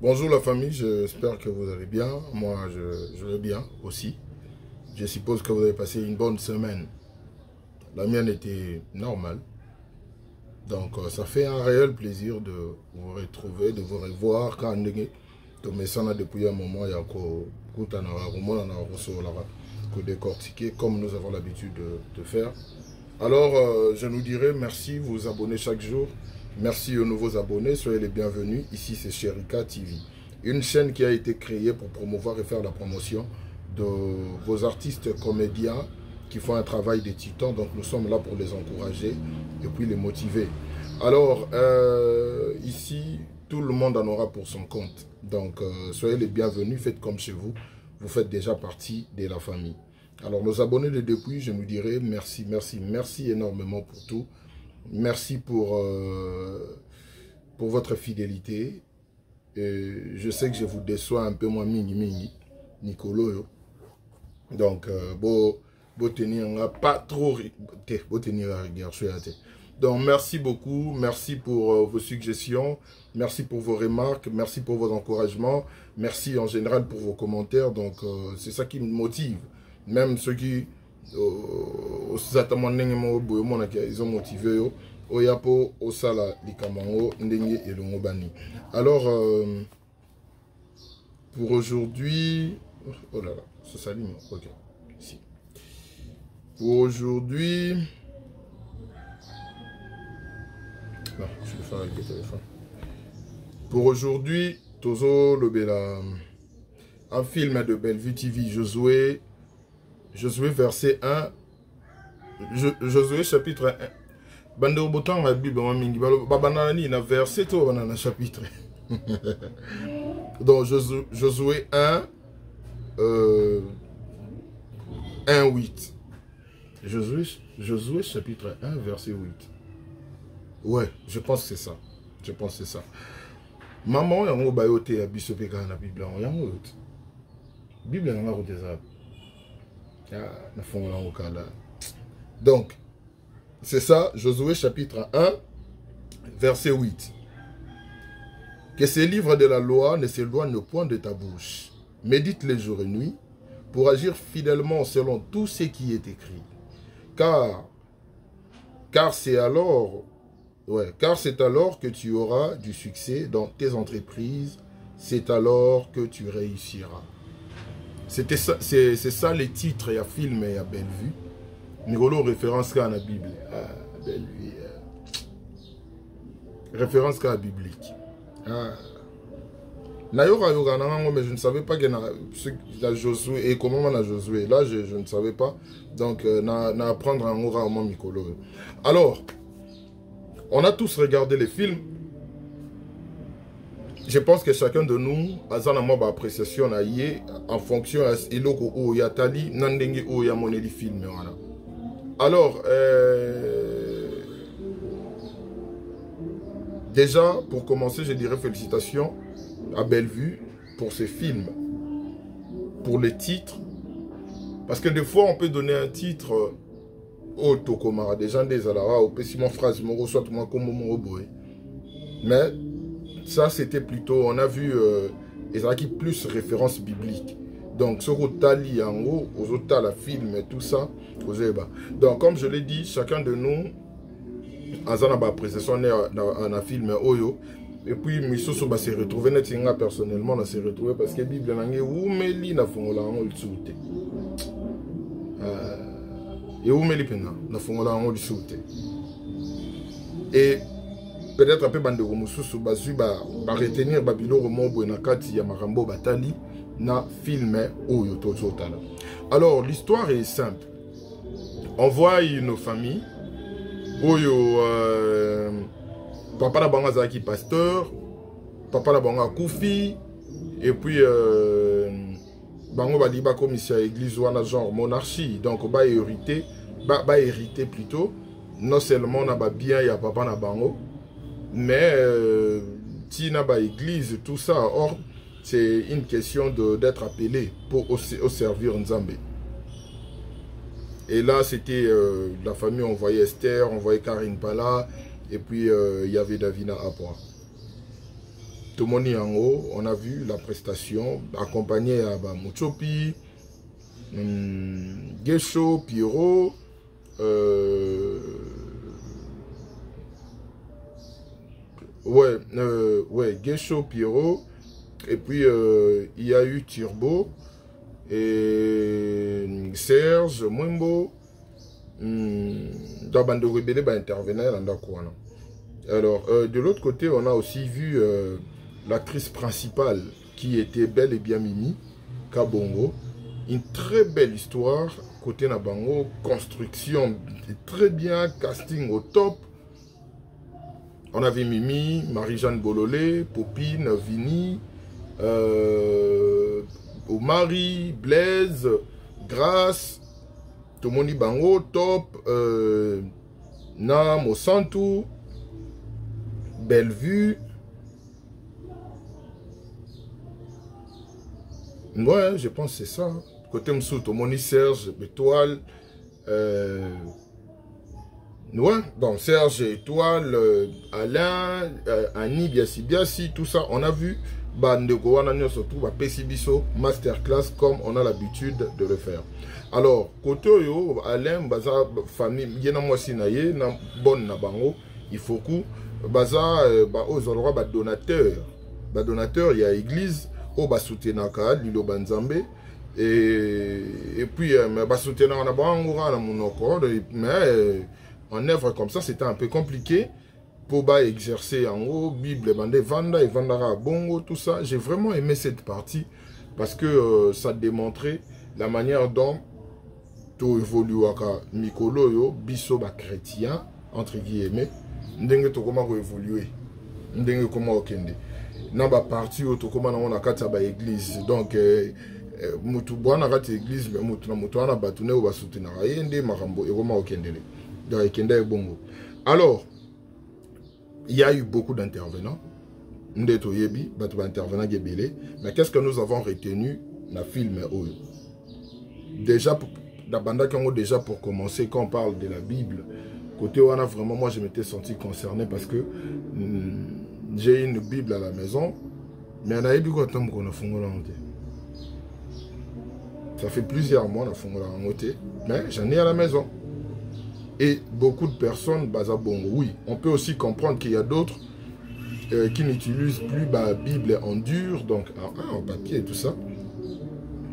Bonjour la famille, j'espère que vous allez bien. Moi, je vais bien aussi. Je suppose que vous avez passé une bonne semaine. La mienne était normale. Donc, ça fait un réel plaisir de vous retrouver, de vous revoir. Quand on met ça depuis un moment, il y a que décortiquer comme nous avons l'habitude de faire. Alors, je nous dirais merci, vous vous abonnez chaque jour. Merci aux nouveaux abonnés, soyez les bienvenus. Ici, c'est Sherika TV, une chaîne qui a été créée pour promouvoir et faire la promotion de vos artistes comédiens qui font un travail de titan. Donc, nous sommes là pour les encourager et puis les motiver. Alors, ici, tout le monde en aura pour son compte. Donc, soyez les bienvenus, faites comme chez vous. Vous faites déjà partie de la famille. Alors, nos abonnés de depuis, je nous dirais merci, merci, merci énormément pour tout. Merci pour votre fidélité. Et je sais que je vous déçois un peu moins mini Nicolo. Donc, beau tenir pas trop beau tenir la rigueur. Donc, merci beaucoup. Merci pour vos suggestions. Merci pour vos remarques. Merci pour vos encouragements. Merci en général pour vos commentaires. Donc, c'est ça qui me motive. Même ceux qui ils ont motivé oyapo osala likamango ndenge elongo bani. Alors pour aujourd'hui, oh là là, ça s'allume. OK. Ici. Pour aujourd'hui, non, je vais faire avec le téléphone. Pour aujourd'hui, Tozo Lobela, un film de Bellevue TV, Josué verset 1, Josué chapitre 1. Bande au bouton la Bible, babanani na verset to banana chapitre. Donc Josué 1 1:8. Josué chapitre 1 verset 8. Ouais, je pense que c'est ça. Je pense que c'est ça. Maman yango bayote ya biso pe na Bible yango yote. Bible nga ko teza. Donc, c'est ça, Josué chapitre 1, verset 8. Que ces livres de la loi ne s'éloignent point de ta bouche. Médite-les jour et nuit pour agir fidèlement selon tout ce qui est écrit. Car c'est alors que tu auras du succès dans tes entreprises. C'est alors que tu réussiras. C'est ça les titres, il y a film et il y a Bellevue. Nigolo référence à la Bible. Bellevue. Référence à la biblique. Mais je ne savais pas qu'il y a Josué et comment on a Josué. Là, je ne savais pas. Donc, na apprendre un aura au Mikolo. Alors, on a tous regardé les films. Je pense que chacun de nous a une appréciation en fonction de yatali nandenge o ya moneli film. Alors, déjà, pour commencer, je dirais félicitations à Bellevue pour ces films, pour les titres. Parce que des fois, on peut donner un titre au Tokomara, des gens des Alara, au Pessimon phrase, soit moi comme mon mais ça, c'était plutôt, on a vu, plus référence biblique. Donc, ce Rotali, en haut, aux autres, la film et tout ça, donc, comme je l'ai dit, chacun de nous, en appréciation, on a film Oyo, et puis, Misso s'est retrouvé, personnellement, on s'est retrouvé parce que la Bible, n'a et peut-être un peu bande mususu bazu ba retenir babilo rombo na kati ya marambo batali na film oyo tozotala. Alors l'histoire est simple. On voit une famille oyo papa na banga zaki pasteur, papa na banga kufi et puis bango bali ba commission à église wana genre monarchie, donc ba hérité plutôt non seulement na ba bien ya papa na bango mais tina ba église tout ça. Or c'est une question d'être appelé pour au servir Nzambe. Et là c'était la famille, on voyait Esther, on voyait Karine Pala et puis il y avait Davina Apua. Tomoni Yango, on a vu la prestation accompagnée à Mouchopi, Gesho, Pierrot, Gesho, Pierrot, et puis il y a eu Turbo, et Serge, Mwembo, dans Bando Rebelle, intervenir dans Dakouana. Alors, de l'autre côté, on a aussi vu l'actrice principale qui était bel et bien Mimi Kabongo. Une très belle histoire, côté Nabango, construction très bien, casting au top. On avait Mimi, Marie-Jeanne Bololé, Popine, Vini, Omari, Blaise, Grace, Tomoni Bango, top, Nam, Osantu, Bellevue. Ouais, je pense que c'est ça. Côté Msou, Tomoni Serge, Étoile. Ouais, donc Serge, Étoile, Alain, Annie, Biasi, tout ça. On a vu Bandego, on a surtout Pessibiso, Masterclass, comme on a l'habitude de le faire. Alors, côté yo, Alain, Baza, famille, Yena Mwasinaye, Bonne Nabango, il faut que Baza, aux donateur, il y a église, au Basutenaka, Lilo Banzambe, et puis, Basutenaka, on a Bangoura, mais en œuvre comme ça, c'était un peu compliqué pour exercer en haut, Bible, Vanda et Vandara, Bongo, tout ça. J'ai vraiment aimé cette partie parce que ça démontrait la manière dont tout évolue à Mikolo, yo, biso chrétien, entre guillemets, ndenge to comment évoluer, ndenge comment okende. Naba parti au to comment on a kata ba église. Donc mutu bwana kata église mais mutu na mutu ana batune ou basoutenir yende marambo et comment okendele. Donc ekende bongo. Alors il y a eu beaucoup d'intervenants. Ndeto yebi, batu intervenants gebele, mais qu'est-ce que nous avons retenu dans le film Oyo? Déjà déjà pour commencer, quand on parle de la Bible, côté où on a vraiment, moi je m'étais senti concerné parce que j'ai une Bible à la maison, mais on a eu beaucoup de temps qu'on a fait. Ça fait plusieurs mois qu'on a fait, mais j'en ai à la maison. Et beaucoup de personnes, bon, oui, on peut aussi comprendre qu'il y a d'autres qui n'utilisent plus la Bible en dur, donc en papier et tout ça.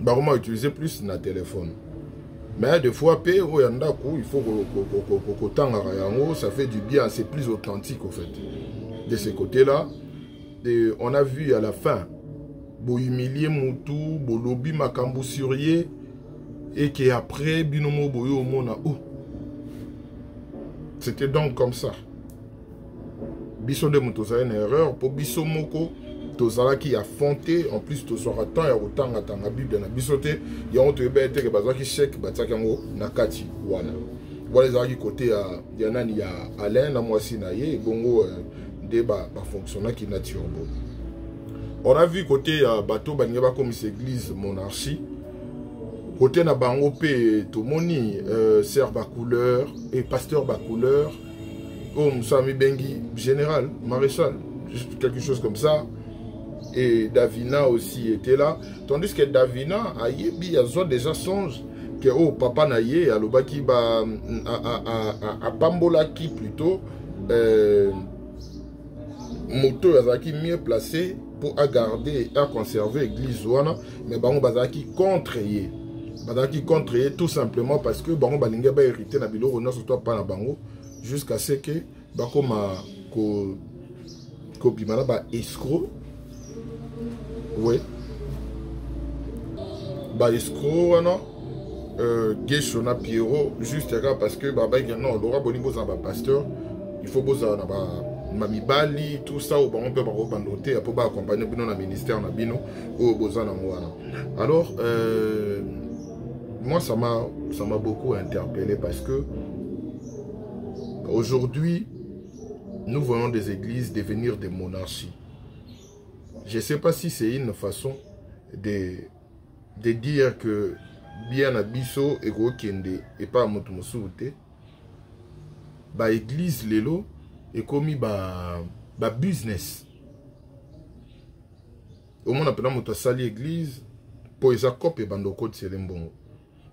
On va utiliser plus notre téléphone. Mais des fois, il faut que ça fait du bien, c'est plus authentique au fait. De ce côté-là, on a vu à la fin, bo humilier Moutou, bo lobby makambu surier, et qu'après, binomo boyo mona ou. C'était donc comme ça. Biso de Moutou, ça une erreur. Pour Biso Moko, Tozala qui a fonté, en plus Tozora tant et autant à la Bible na bisoté, il y a un peu de que Bazaki chèque, Batsakango, Nakati, Wana. Voilà les côté à Yanani, il y a Alain, Namwasi Naye, Bongo, débat, fonctionnant qui n'a turbo. On a vu côté bateau, Banyaba comme église monarchie. Côté na Bango P, Tomoni, Serre Bacouleur et Pasteur Bacouleur, comme Sami Bengi, général, maréchal, quelque chose comme ça. Et Davina aussi était là. Tandis que Davina, a déjà songe que oh, papa naye, à l'obaki, à Pambolaki plutôt, moto azaki mieux placé pour garder et à conserver l'église ouana, mais Bango Bazaki contre ye. Bazaki contre ye tout simplement parce que Bango Balinga ba hérité na bilo on surtout pas na Bango jusqu'à ce que Bako ma ko bimana ba escroc. Oui. Bah, escroc, non. Geshona Pierrot, juste parce que Baba non, Laura Bonimbo Zamba pasteur, il faut bosa Mami Bali, tout ça, on peut pas noter, pour accompagner dans le ministère Nabino, ou Bozana Moana. Alors, moi, ça m'a beaucoup interpellé parce que aujourd'hui, nous voyons des églises devenir des monarchies. Je ne sais pas si c'est une façon de dire que bien abisso et kende et pas motumosute ba église lelo et commis ba business Au moins, on a sali église pour les accords et bandoko de Selembongo.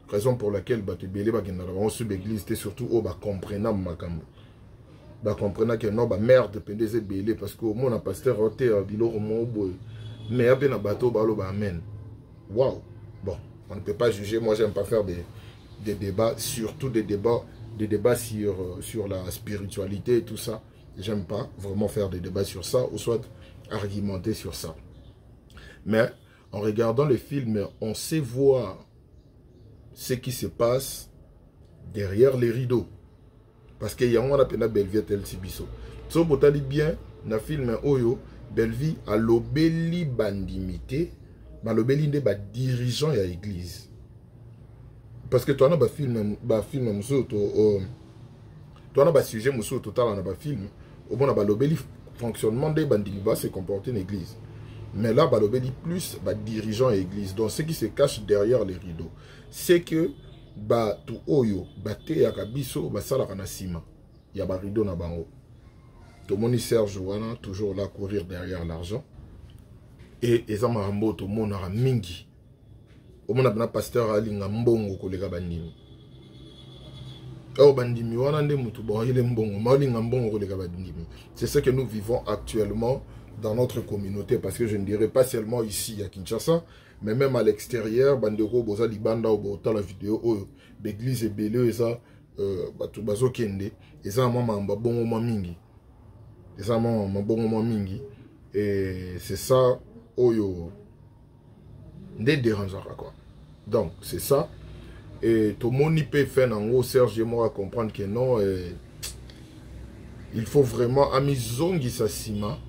Raison pour laquelle bato belé ba kenda ba sub église c'était surtout au ba comprenant makambo. Ba comprenant que non ba merde pendez belé parce que au moins un pasteur roté biloko mo boy. Mais après na bateau ba lo ba amen. Waouh. Bon, on ne peut pas juger, moi j'aime pas faire des débats, surtout des débats sur la spiritualité et tout ça. J'aime pas vraiment faire des débats sur ça ou soit argumenter sur ça. Mais en regardant le film, on sait voir ce qui se passe derrière les rideaux. Parce qu'il y a un appel à Bellevie tel Sibiso. Si vous avez bien, dans le film Oyo, Bellevie a l'obéli bandimité, mais l'obéli n'est pas dirigeant de l'église. Parce que toi, tu as un film, tu as un sujet total dans un film, au bon, l'obéli fonctionnement des bandits va se comporter une église. Mais là, l'obéli plus dirigeant de l'église. Donc, ce qui se cache derrière les rideaux, c'est que tout oyo, te yakabiso, sala kanasima. Il y a un rideau na bango. Tout le monde Serge Wana, toujours là, courir derrière l'argent. Et les amarambo, tout le monde a mingi. Au monde a un pasteur à l'ingambongo, kolega bandimi. Oh, bandimi, wana nde mutu, bon, il est mbongo, ma l'ingambongo, kolega bandimi. C'est ce que nous vivons actuellement dans notre communauté, parce que je ne dirais pas seulement ici à Kinshasa, mais même à l'extérieur, bandeko, boza libanda, ou bota la vidéo, oh, l'église est belée, et ça, bazo kende, et ça, maman, bongo mingi. Et ça, maman, bongo mingi. Et c'est ça, oyo, ne dérangera quoi. Donc, c'est ça. Et tout le monde peut faire en gros, Serge et moi, à comprendre que non, il faut vraiment, amizongi sasima,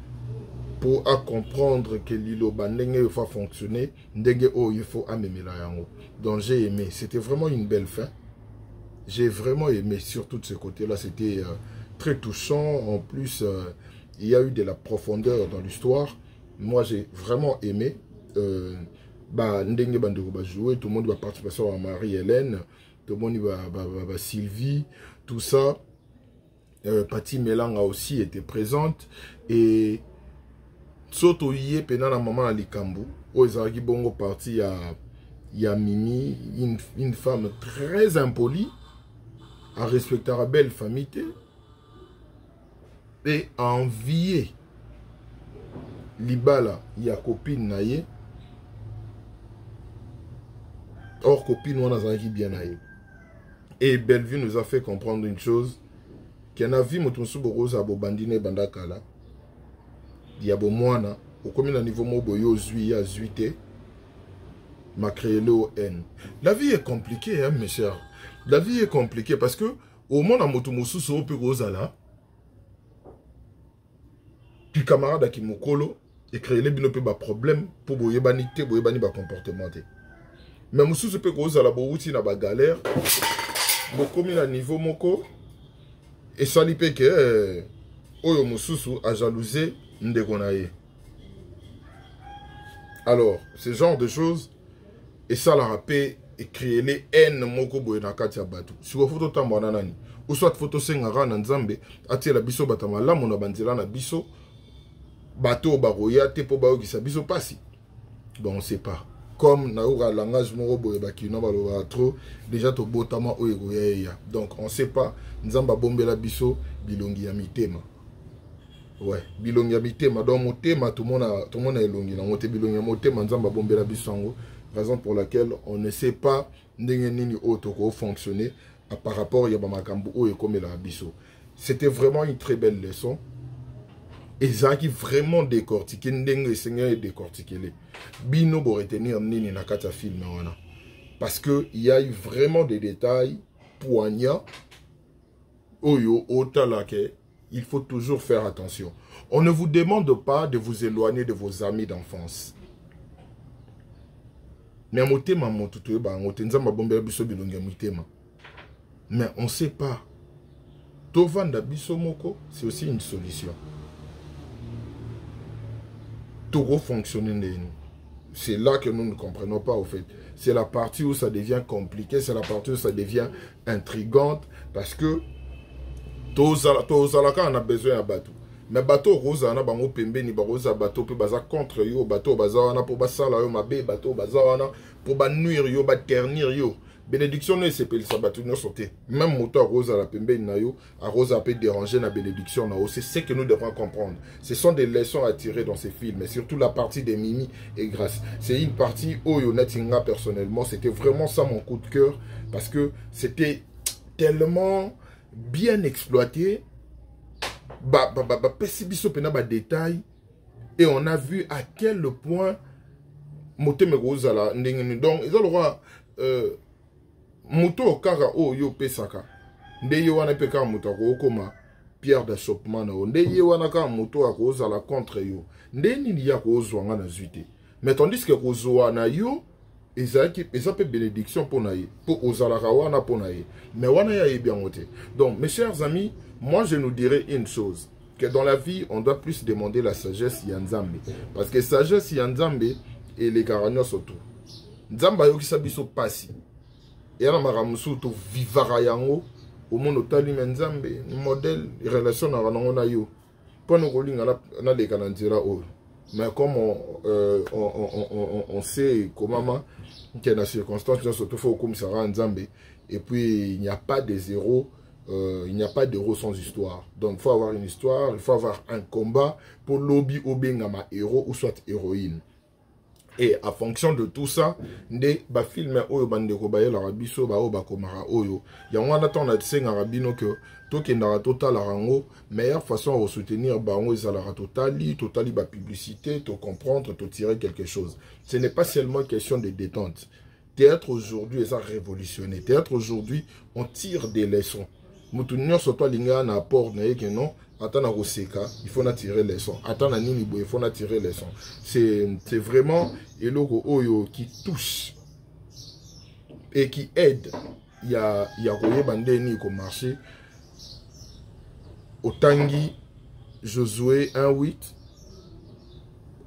pour à comprendre que l'îlot bandenge va fonctionner, ndenge oh il faut amemela yango. Donc j'ai aimé, c'était vraiment une belle fin. J'ai vraiment aimé surtout de ce côté-là, c'était très touchant. En plus, il y a eu de la profondeur dans l'histoire. Moi j'ai vraiment aimé. Ndenge bandeko va jouer, tout le monde va participer à Marie-Hélène, tout le monde va Sylvie, tout ça. Pati Mélang a aussi été présente et Soto yé pendant la maman à Likambu, où ils ont bongo parti il y a Mimi, une femme très impolie, à respecter la belle famille et à envier Libala, il y a copine naïe, or copine on a bien naïe. Et Bellevue nous a fait comprendre une chose, qu'il y en a vu Motonsu Borosa Bobandine Bandakala. Il y a moana au commune à niveau moboyo zui à zuité m'a créé le N. La vie est compliquée, hein, mes chers. La vie est compliquée parce que au monde à motomosu so peu gozala. Puis camarade qui mokolo et créer les binope ba problème pour boyebani ba comportement. Mais musu so peu gozala bouti na ba galère. Bo commune à niveau moko et ça li pe que oyo mususu a jalousé. Alors, ce genre de choses, et ça la rappelle et créer les haines moko boye na kati ya bato. Si vous photo tamba nanani, ou soit photo sengara na nzambe, atie la biso batama la mona banzela na biso, bato baroya te po bayo kisa biso pasi. Bon, on sait pas. Comme na oura langage moko boye baki no balo trop, déjà to botama o ya. Donc, on sait pas nzamba bombela biso bilongi ya mitema. Ouais, bilongi mitema dans motema tout le monde a elongi na moté bilongi motema nzamba bombela bisango, raison pour laquelle on ne sait pas ndenge nini otoko fonctionner par rapport ya ba makambu o ekomela biso. C'était vraiment une très belle leçon. Et ça qui vraiment décortiqué ndenge le Seigneur est décortiqué les bino pour retenir nini na kata film wana. Parce que il y a eu vraiment des détails poignants oyo otalake. Il faut toujours faire attention. On ne vous demande pas de vous éloigner de vos amis d'enfance. Mais on ne sait pas. Tovanda bisomoko, c'est aussi une solution. Tout fonctionner. C'est là que nous ne comprenons pas au fait. C'est la partie où ça devient compliqué, c'est la partie où ça devient intrigante parce que Tozalaka on a besoin à Batou. mais bateau rosa na bango pembeni barosa bateau pe baza contre yo bateau baza wana pour basala yo mabe bateau baza wana pour ba nuire yo ba ternir yo bénédiction ne sepeli sa bateau no sauter même moto rosa la pembeni na yo a rosa peut déranger na bénédiction na c'est ce que nous devons comprendre. Ce sont des leçons à tirer dans ces films, mais surtout la partie des Mimi et Grâce. C'est une partie où Yonatinga personnellement, c'était vraiment ça mon coup de cœur parce que c'était tellement bien exploité. Détail et on a vu à quel point moto me rozala ndenge donc ils ont le droit moto kara o yo pesaka nde yo wana pe ka moto ko koma pierre d'achoppement na nde yo wana ka moto akozala contre yo nde nini ya kozwanga na zuite mais tandis que kozwa na yo ezaki pe bénédiction pour naïe pour ozala wana pour naïe mais wana ya bien moté. Donc mes chers amis, moi je nous dirais une chose, que dans la vie on doit plus demander la sagesse yanzambe parce que sagesse yanzambe et les caragnos surtout nzamba yo kisabiso pasi et na maramusu to vivara yango au monde otali nzambe modèle relation na rango na yo pour nous kolinga na le kananzira o. Mais comme on sait comment qu'il y a des circonstances, surtout faut comme ça Nzambe, et puis il n'y a pas de zéro, il n'y a pas d'héros sans histoire. Donc il faut avoir une histoire, il faut avoir un combat pour lobby au bengama héros ou soit héroïne. Et à fonction de tout ça, des films oyo bandeko ba yela rabiso ba o ba komara oyo. Ya wana ton na tsenga rabino que to kendara total rango, meilleure façon de soutenir bango ezala totali ba publicité, to comprendre, to tirer quelque chose. Ce n'est pas seulement question de détente. Théâtre aujourd'hui est révolutionné. Théâtre aujourd'hui, on tire des leçons. Moutounio surtout linga na apport na que non. Attends à Roseka, il faut en tirer les sons. Attends à Ninibo, il faut en tirer les sons. C'est vraiment le logo Oyo qui touche et qui aide. Il y a Royer Bandeni au marché. Au Tanguy, Josué 1-8.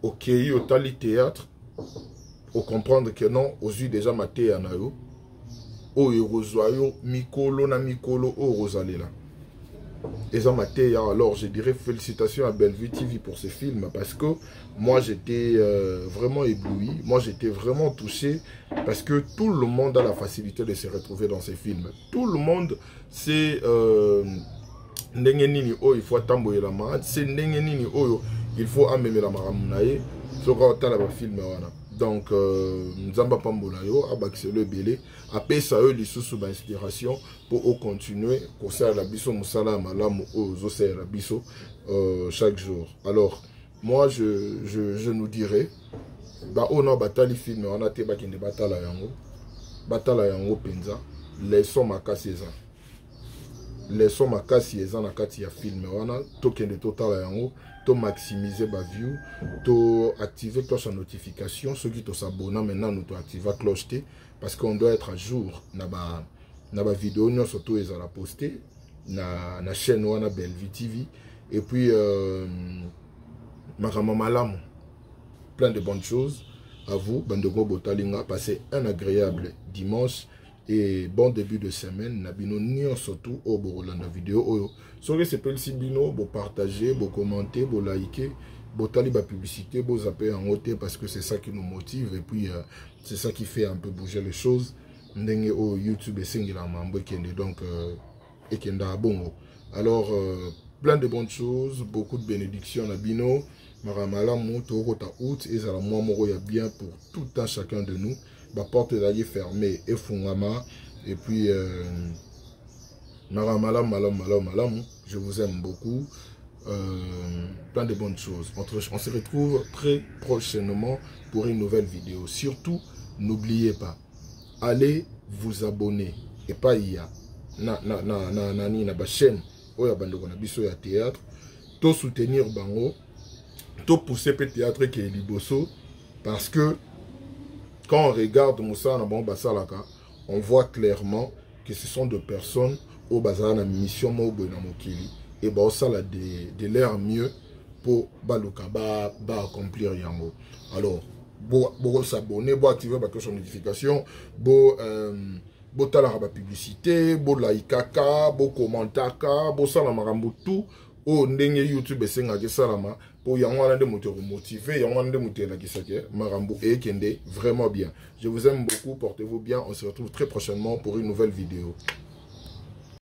Au Kei, au Tali Théâtre. Pour comprendre que non, aux yeux déjà maté à Nayo. Oyo Rosoyo, Mikolo na Mikolo, O Rosalela. Alors je dirais félicitations à Bellevue TV pour ce film parce que moi j'étais vraiment ébloui, moi j'étais vraiment touché parce que tout le monde a la facilité de se retrouver dans ces films. Tout le monde c'est Nengenini oh il faut tamboyer la main, c'est Nengenini oh il faut amener la maramunaye, ce qu'on a film voilà. Donc, Nzamba Pambola yo, Abaxele Belé, après ça, eux, les sous inspiration pour continuer, pour faire la biso, Moussala, Malam, aux Osser, la biso, chaque jour. Alors, moi, je nous dirais, bah, on a batali film, on a été bakin de batala yango, penza, laissons ma casse laissons ma casse na kati ya film, on a token de total yango. To maximiser ma view, to activer cloche à notification, ceux qui s'abonnent maintenant nous to activer cloche parce qu'on doit être à jour na ba vidéo nous surtout les à la poster na chaîne wana Bellevue TV et puis Malam plein de bonnes choses à vous Bandego Botalinga, passez un agréable dimanche et bon début de semaine. Nabino nion surtout au Borolanda vidéo oyo. Sore sepel si bino, bo partager, bo commenter, bo liker, bo tali ba publicité, bo zapper en haute parce que c'est ça qui nous motive et puis c'est ça qui fait un peu bouger les choses. Ndenge au YouTube et singila mambo kende donc et kenda bongo. Alors plein de bonnes choses, beaucoup de bénédictions Nabino. Maramalamu Torota out et ça la moi moro ya bien pour tout un chacun de nous. Ma porte d'aller fermée et Fungama et puis malam, je vous aime beaucoup, plein de bonnes choses. On se retrouve très prochainement pour une nouvelle vidéo. Surtout n'oubliez pas, allez vous abonner et pas iya na chaîne oya bandoko na biso ya théâtre to soutenir bango to pousser pe théâtre qui est liboso parce que quand on regarde Moussa Nabon Basalaka, on voit clairement que ce sont des personnes au bazar na mission mobo na mokili et ba osala de l'air mieux pour baluka ba accomplir yango. Alors bo s'abonner, bo activer ba cloche de notification, bo tala ba publicité, bo like ka, bo commenter ka, bo sala marambo tout o ndenge YouTube esengaki salama pour yango de moto motiver yango de moto la kisake marambo et kende vraiment bien. Je vous aime beaucoup, portez-vous bien, on se retrouve très prochainement pour une nouvelle vidéo.